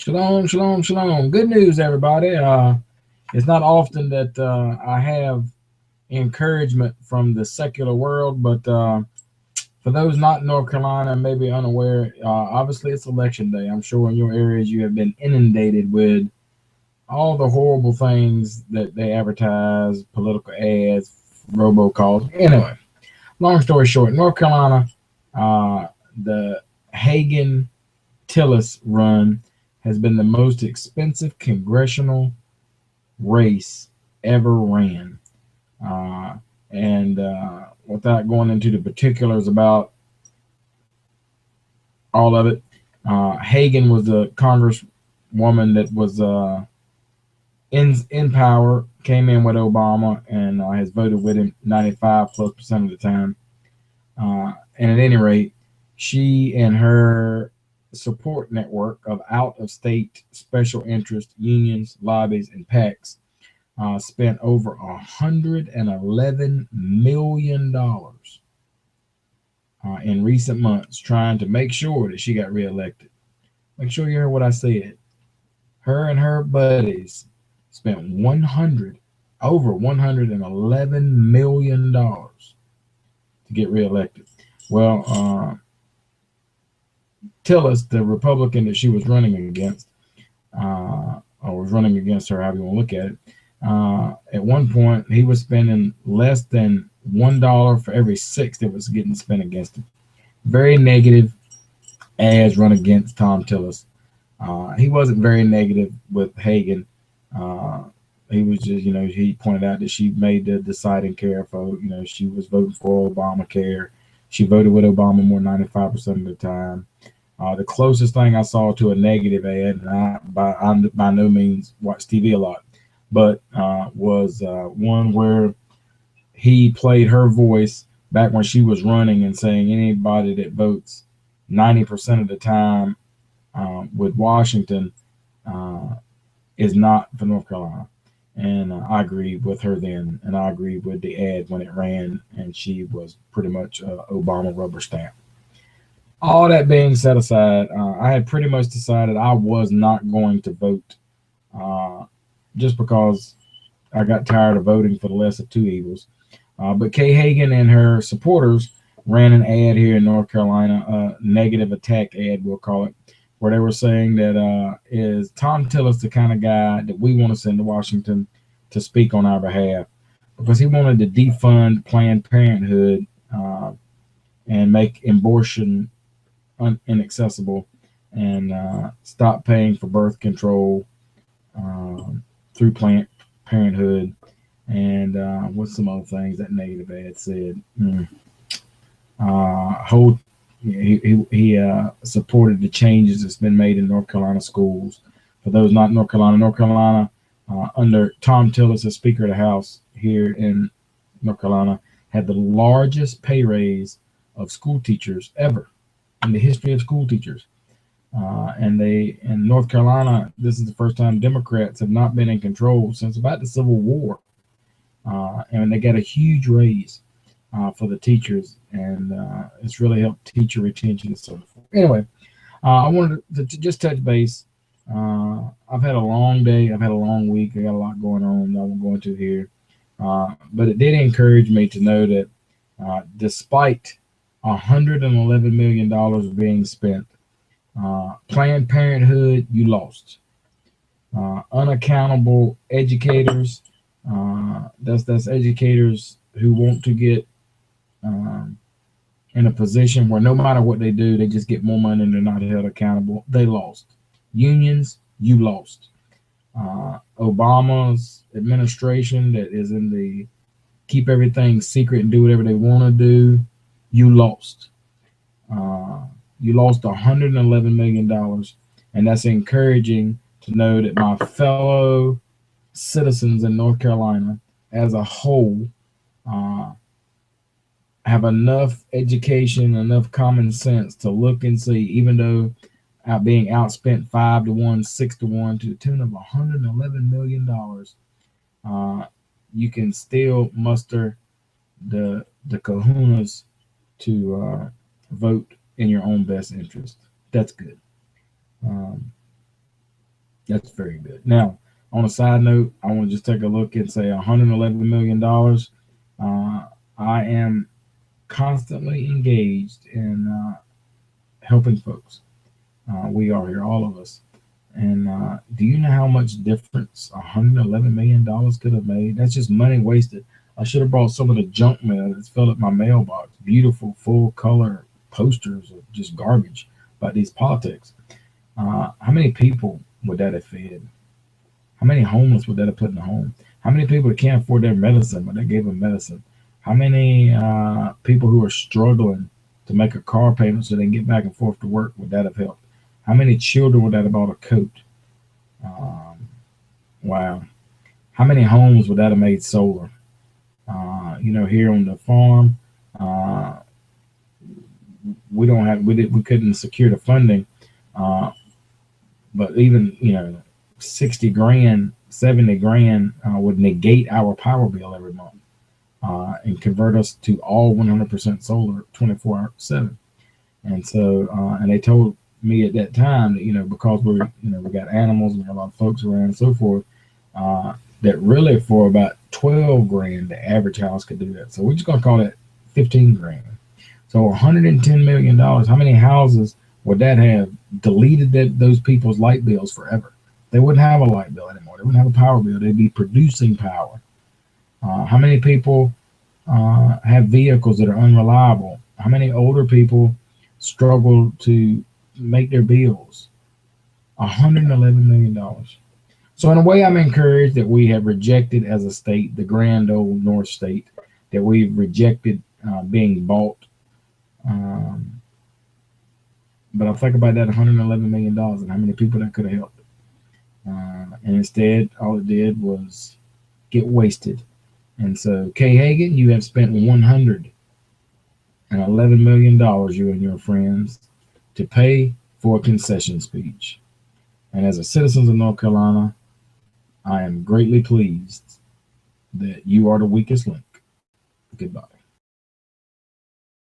Shalom, shalom, shalom. Good news, everybody. It's not often that I have encouragement from the secular world, but for those not in North Carolina, maybe unaware, obviously it's election day. I'm sure in your areas you have been inundated with all the horrible things that they advertise, political ads, robocalls. Anyway, long story short, North Carolina, the Hagan Tillis run has been the most expensive congressional race ever ran. Uh, and without going into the particulars about all of it, Hagan was the congresswoman that was in power, came in with Obama, and has voted with him 95+% of the time. And at any rate, she and her support network of out-of-state special interest unions, lobbies, and PACs spent over $111 million in recent months trying to make sure that she got reelected. Make sure you heard what I said. Her and her buddies spent over $111 million to get reelected. Well, Tillis, the Republican that she was running against, or was running against her, however you want to look at it, at one point he was spending less than $1 for every six that was getting spent against him. Very negative ads run against Tom Tillis. He wasn't very negative with Hagan. He was just, he pointed out that she made the deciding care vote. She was voting for Obamacare. She voted with Obama more than 95% of the time. The closest thing I saw to a negative ad, and I by no means watch TV a lot, but was one where he played her voice back when she was running and saying anybody that votes 90% of the time with Washington is not for North Carolina. And I agreed with her then, and I agreed with the ad when it ran, and she was pretty much Obama rubber stamp. All that being set aside, I had pretty much decided I was not going to vote just because I got tired of voting for the less of two evils. But Kay Hagan and her supporters ran an ad here in North Carolina, a negative attack ad, we'll call it, where they were saying that is Tom Tillis the kind of guy that we want to send to Washington to speak on our behalf, because he wanted to defund Planned Parenthood and make abortion inaccessible and stop paying for birth control through Planned Parenthood and what's some other things that negative ad said. He supported the changes that's been made in North Carolina schools. For those not in North Carolina, under Tom Tillis as Speaker of the House here in North Carolina, had the largest pay raise of school teachers ever in the history of school teachers. And in North Carolina, this is the first time Democrats have not been in control since about the Civil War. And they got a huge raise for the teachers, and it's really helped teacher retention and so forth. Anyway, I wanted to just touch base. I've had a long day. I've had a long week. I got a lot going on that I won't go into here. But it did encourage me to know that despite $111 million being spent, Planned Parenthood, you lost. Unaccountable educators, that's educators who want to get in a position where no matter what they do, they just get more money and they're not held accountable. They lost. Unions, you lost. Obama's administration that is in the keep everything secret and do whatever they want to do, you lost. You lost $111 million, and that's encouraging to know that my fellow citizens in North Carolina as a whole have enough education, enough common sense to look and see, even though being outspent 5-1, 6-1 to the tune of $111 million, you can still muster the kahunas to vote in your own best interest. That's good. That's very good. Now, on a side note, I want to just take a look and say $111 million. I am constantly engaged in helping folks. We are here, all of us. And do you know how much difference $111 million could have made? That's just money wasted. I should have brought some of the junk mail that's filled up my mailbox. Beautiful, full color posters of just garbage about these politics. How many people would that have fed? How many homeless would that have put in a home? How many people that can't afford their medicine, but they gave them medicine? How many people who are struggling to make a car payment so they can get back and forth to work would that have helped? How many children would that have bought a coat? Um, wow. How many homes would that have made solar? Here on the farm, uh, we couldn't secure the funding, uh, but even 60 grand, 70 grand would negate our power bill every month and convert us to all 100% solar 24/7. And so, and they told me at that time that because we got animals and we got a lot of folks around and so forth, that really for about 12 grand the average house could do that. So we're just gonna call it 15 grand. So $110 million. How many houses would that have deleted those people's light bills forever? They wouldn't have a light bill anymore. They wouldn't have a power bill. They'd be producing power. How many people have vehicles that are unreliable? How many older people struggle to make their bills? $111 million. So in a way, I'm encouraged that we have rejected as a state the grand old North State, that we've rejected being bought. Um, but I think about that $111 million and how many people that could have helped. And instead, all it did was get wasted. And so, Kay Hagan, you have spent $111 million, you and your friends, to pay for a concession speech. And as a citizen of North Carolina, I am greatly pleased that you are the weakest link. Goodbye.